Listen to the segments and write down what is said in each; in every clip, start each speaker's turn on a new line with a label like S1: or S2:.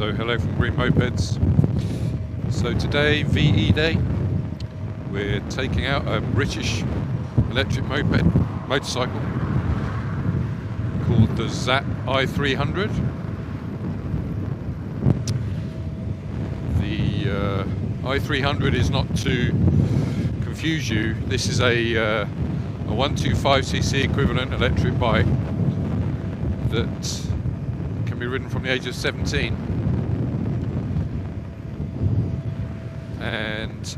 S1: So hello from Green-Mopeds. So today, VE Day, we're taking out a British electric motorcycle called the ZAPP i300. The i300 is, not to confuse you, this is a 125cc equivalent electric bike that can be ridden from the age of 17, and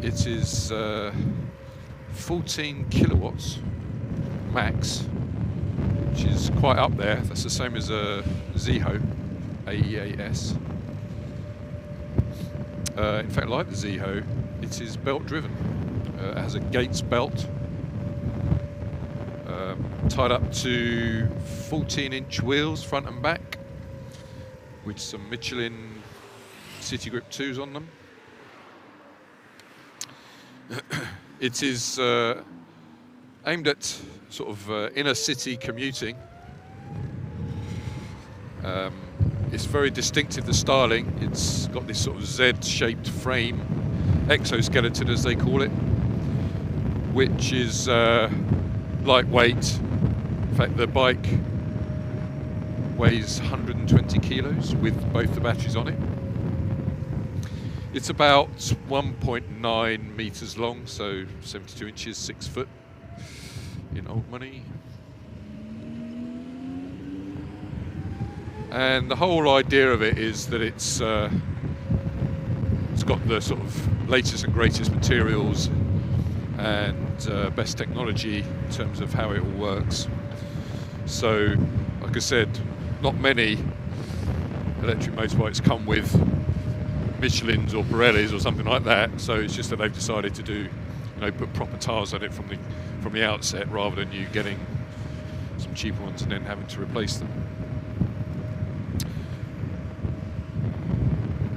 S1: it is 14 kilowatts max, which is quite up there. That's the same as a ZAPP, AEAS. In fact, like the ZAPP, it is belt driven. It has a Gates belt, tied up to 14-inch wheels front and back, with some Michelin City Grip 2s on them. It is aimed at sort of inner city commuting. It's very distinctive, the styling. It's got this sort of Z-shaped frame, exoskeleton as they call it, which is lightweight. In fact, the bike weighs 120 kilos with both the batteries on it. It's about 1.9 meters long, so 72 inches, 6 foot in old money. And the whole idea of it is that it's got the sort of latest and greatest materials and best technology in terms of how it all works. So, like I said, not many electric motorbikes come with Michelins or Pirellis or something like that. So it's just that they've decided to do, put proper tyres on it from the outset, rather than you getting some cheaper ones and then having to replace them.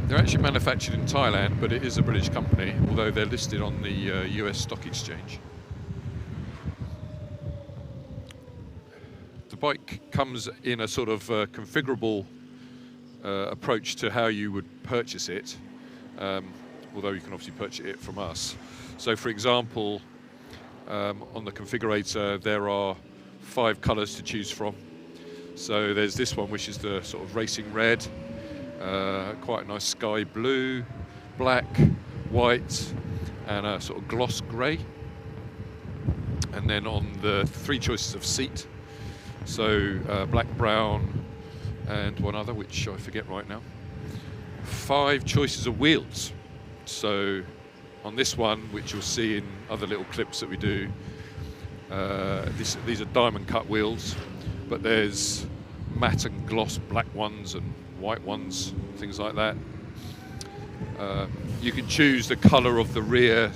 S1: They're actually manufactured in Thailand, but it is a British company, although they're listed on the US Stock Exchange. The bike comes in a sort of configurable approach to how you would purchase it, although you can obviously purchase it from us. So, for example, on the configurator, there are 5 colours to choose from. So there's this one, which is the sort of racing red, quite a nice sky blue, black, white, and a sort of gloss grey. And then on the 3 choices of seat, so black, brown, and one other, which I forget right now. 5 choices of wheels. So on this one, which you'll see in other little clips that we do, these are diamond cut wheels, but there's matte and gloss black ones and white ones, things like that. You can choose the colour of the rear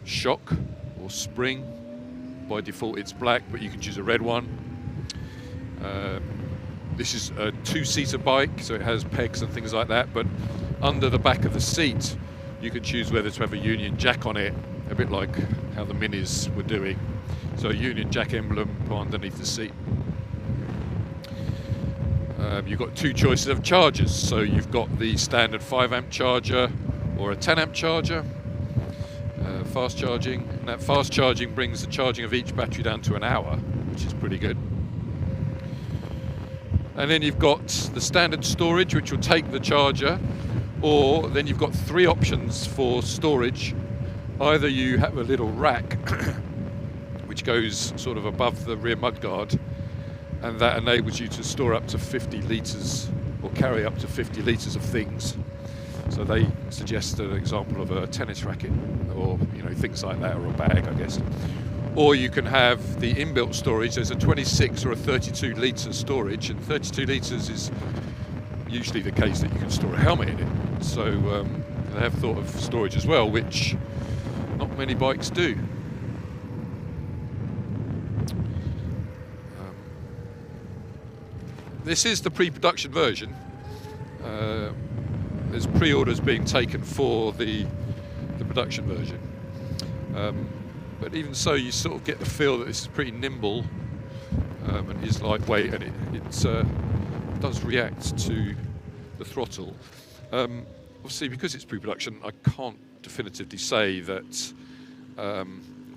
S1: shock or spring. By default it's black, but you can choose a red one. This is a 2-seater bike, so it has pegs and things like that, but under the back of the seat you can choose whether to have a Union Jack on it, a bit like how the Minis were doing. So a Union Jack emblem put underneath the seat. You've got 2 choices of chargers, so you've got the standard 5-amp charger or a 10-amp charger, fast charging, and that fast charging brings the charging of each battery down to an hour, which is pretty good. And then you've got the standard storage, which will take the charger, or then you've got 3 options for storage. Either you have a little rack which goes sort of above the rear mudguard, and that enables you to store up to 50 litres or carry up to 50 litres of things. So they suggest an example of a tennis racket or things like that, or a bag, I guess. Or you can have the inbuilt storage. There's a 26 or a 32 litre storage, and 32 litres is usually the case that you can store a helmet in it. So they have thought of storage as well, which not many bikes do. This is the pre-production version. There's pre-orders being taken for the production version. But even so, you sort of get the feel that this is pretty nimble and is lightweight, and it's does react to the throttle. Obviously, because it's pre-production, I can't definitively say that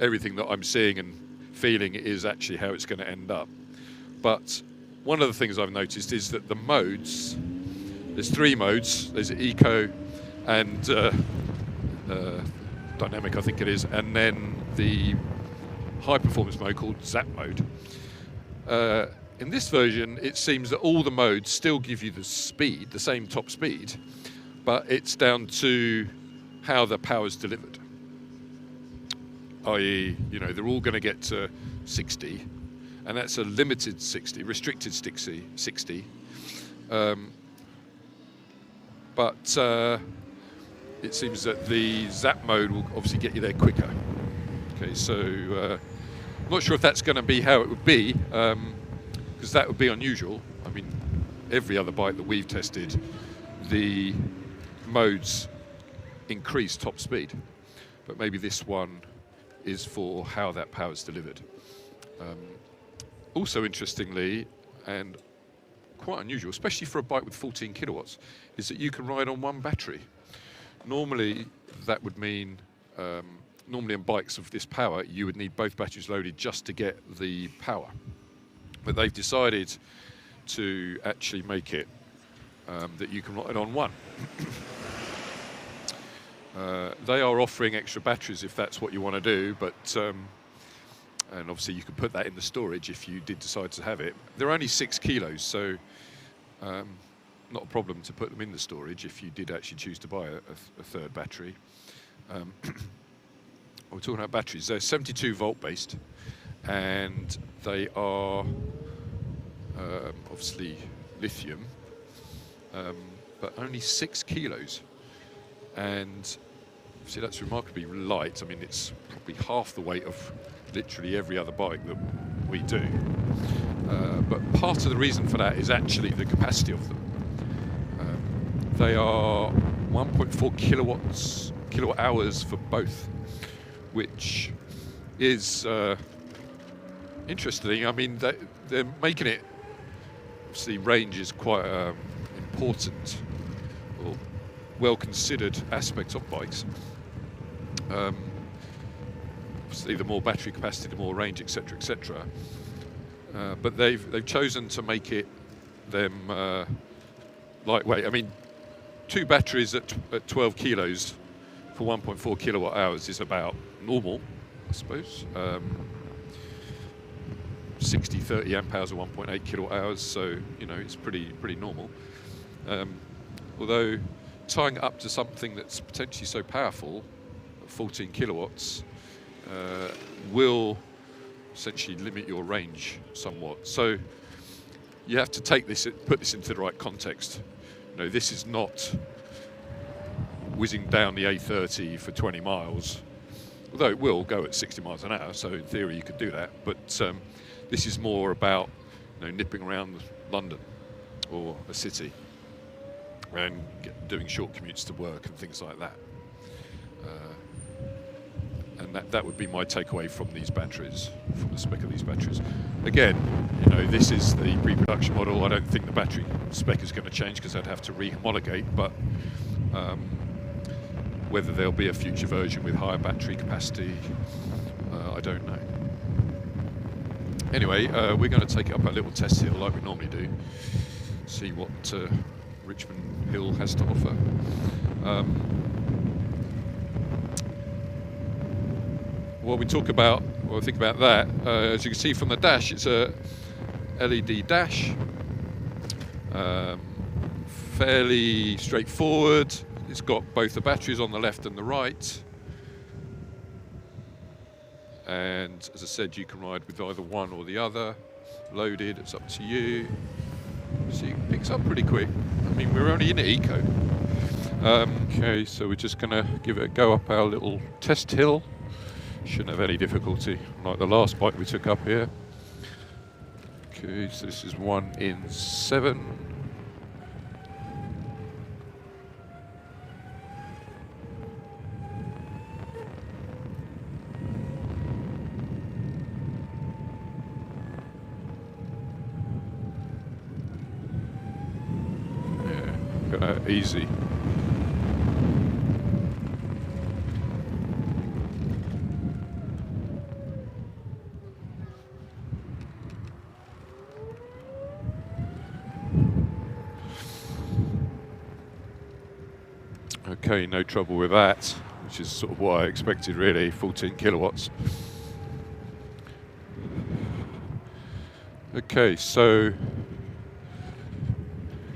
S1: everything that I'm seeing and feeling is actually how it's going to end up. But one of the things I've noticed is that the modes, there's 3 modes. There's Eco and Dynamic, I think it is, and then the high performance mode called ZAPP mode. In this version, it seems that all the modes still give you the speed, the same top speed, but it's down to how the power's delivered. I.e., you know, they're all going to get to 60, and that's a limited 60, restricted 60. But it seems that the ZAPP mode will obviously get you there quicker. Okay, so I'm not sure if that's going to be how it would be, because that would be unusual. I mean, every other bike that we've tested, the modes increase top speed, but maybe this one is for how that power is delivered. Also interestingly, and quite unusual, especially for a bike with 14 kilowatts, is that you can ride on one battery. Normally, that would mean, normally on bikes of this power, you would need both batteries loaded just to get the power. But they've decided to actually make it that you can ride on one. They are offering extra batteries if that's what you want to do, but and obviously you could put that in the storage if you did decide to have it. They're only 6 kilos, so not a problem to put them in the storage if you did actually choose to buy a third battery. We're talking about batteries. They're 72 volt based, and they are obviously lithium, but only 6 kilos. And see, that's remarkably light. I mean, it's probably half the weight of literally every other bike that we do. But part of the reason for that is actually the capacity of them. They are 1.4 kilowatt hours for both, which is interesting. I mean, they're making it, obviously range is quite important, or well-considered aspect of bikes. Obviously, the more battery capacity, the more range, etc., etc. But they've chosen to make it them lightweight. I mean, 2 batteries at 12 kilos for 1.4 kilowatt hours is about normal, I suppose. 30 amp hours or 1.8 kilowatt hours, so you know it's pretty normal. Although tying it up to something that's potentially so powerful, 14 kilowatts, will essentially limit your range somewhat. So you have to put this into the right context. You know, this is not whizzing down the A30 for 20 miles, although it will go at 60 miles an hour, so in theory you could do that. But this is more about, you know, nipping around London or a city and doing short commutes to work and things like that. And that would be my takeaway from these batteries, from the spec of these batteries. Again, you know, this is the pre-production model. I don't think the battery spec is going to change because I'd have to re-homologate, but whether there'll be a future version with higher battery capacity, I don't know. Anyway, we're going to take it up a little test hill like we normally do, see what Richmond Hill has to offer. What we talk about, well, think about that. As you can see from the dash, it's a LED dash, fairly straightforward. It's got both the batteries on the left and the right. And as I said, you can ride with either one or the other. Loaded, it's up to you. See, it picks up pretty quick. I mean, we're only in Eco. Okay, so we're just gonna give it a go up our little test hill. Shouldn't have any difficulty, like the last bike we took up here. Okay, so this is 1 in 7. easy. Okay, no trouble with that, which is sort of what I expected really, 14 kilowatts. Okay, so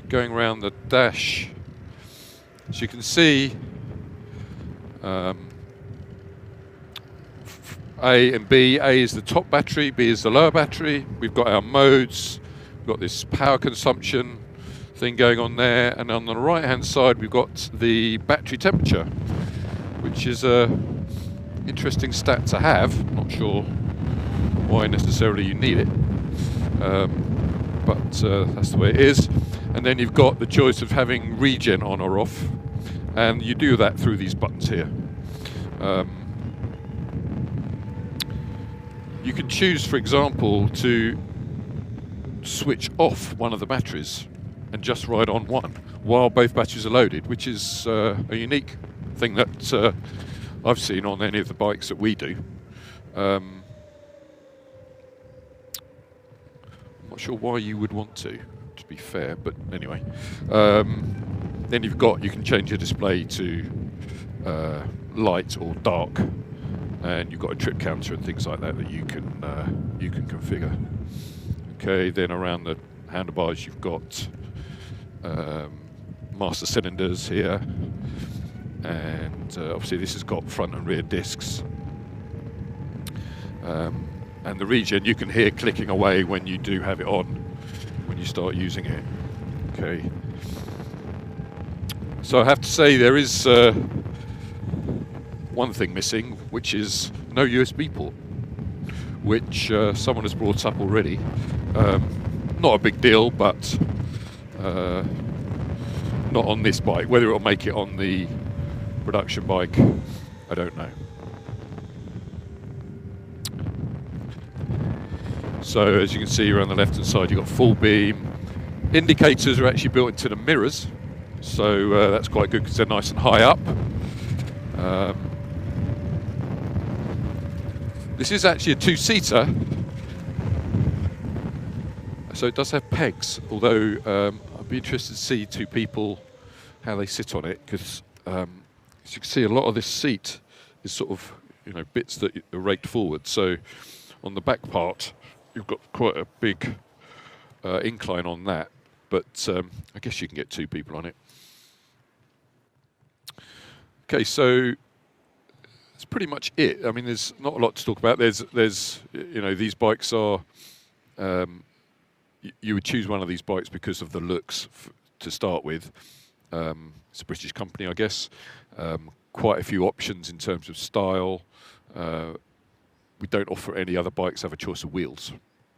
S1: going around the dash, as you can see, A and B. A is the top battery, B is the lower battery. We've got our modes, we've got this power consumption thing going on there, and on the right hand side we've got the battery temperature, which is a interesting stat to have. I'm not sure why necessarily you need it, but that's the way it is. And then you've got the choice of having regen on or off, and you do that through these buttons here. You can choose, for example, to switch off one of the batteries and just ride on one while both batteries are loaded, which is a unique thing that I've seen on any of the bikes that we do. I'm not sure why you would want to be fair, but anyway. Then you can change your display to light or dark, and you've got a trip counter and things like that that you can configure. Okay, then around the handlebars you've got master cylinders here, and obviously this has got front and rear discs, and the regen you can hear clicking away when you do have it on, when you start using it. Okay, so I have to say there is one thing missing, which is no USB port, which someone has brought up already. Not a big deal, but not on this bike. Whether it'll make it on the production bike, I don't know. So as you can see around the left hand side, you've got full beam. Indicators are actually built into the mirrors, so that's quite good because they're nice and high up. This is actually a two-seater, so it does have pegs, although I'd be interested to see two people, how they sit on it, because as you can see, a lot of this seat is sort of, bits that are raked forward. So on the back part, you've got quite a big incline on that, but I guess you can get two people on it. Okay, so that's pretty much it. I mean, there's not a lot to talk about. There's these bikes are, you would choose one of these bikes because of the looks to start with. It's a British company, I guess. Quite a few options in terms of style. We don't offer any other bikes have a choice of wheels.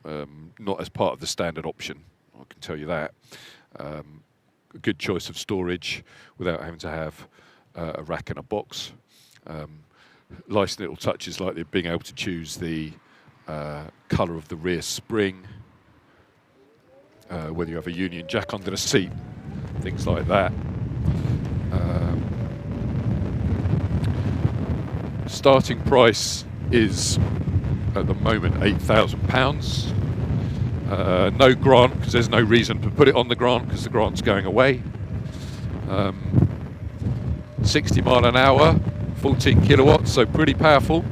S1: Not as part of the standard option, I can tell you that. A good choice of storage without having to have a rack and a box. Nice little touches like being able to choose the colour of the rear spring, whether you have a Union Jack under the seat, things like that. Starting price is at the moment £8,000. No grant, because there's no reason to put it on the grant, because the grant's going away. 60 mile an hour, 14 kilowatts, so pretty powerful.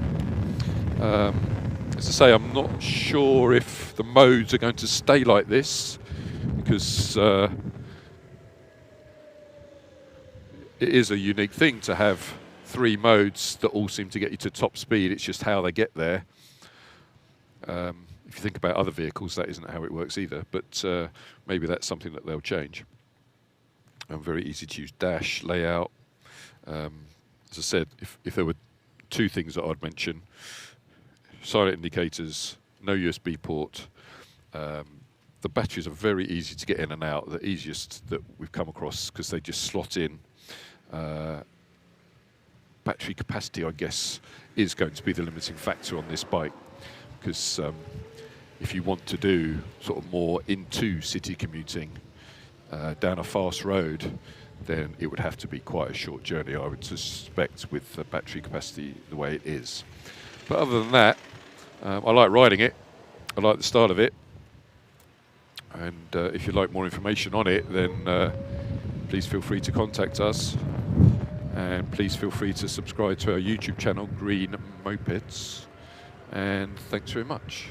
S1: As I say, I'm not sure if the modes are going to stay like this, because it is a unique thing to have 3 modes that all seem to get you to top speed. It's just how they get there. If you think about other vehicles, that isn't how it works either, but maybe that's something that they'll change. Very easy to use dash layout. As I said, if there were 2 things that I'd mention, silent indicators, no USB port. The batteries are very easy to get in and out, the easiest that we've come across, because they just slot in. Battery capacity, I guess, is going to be the limiting factor on this bike, because if you want to do sort of more into city commuting down a fast road, then it would have to be quite a short journey, I would suspect, with the battery capacity the way it is. But other than that, I like riding it. I like the style of it. And if you'd like more information on it, then please feel free to contact us. And please feel free to subscribe to our YouTube channel, Green-Mopeds. And thanks very much.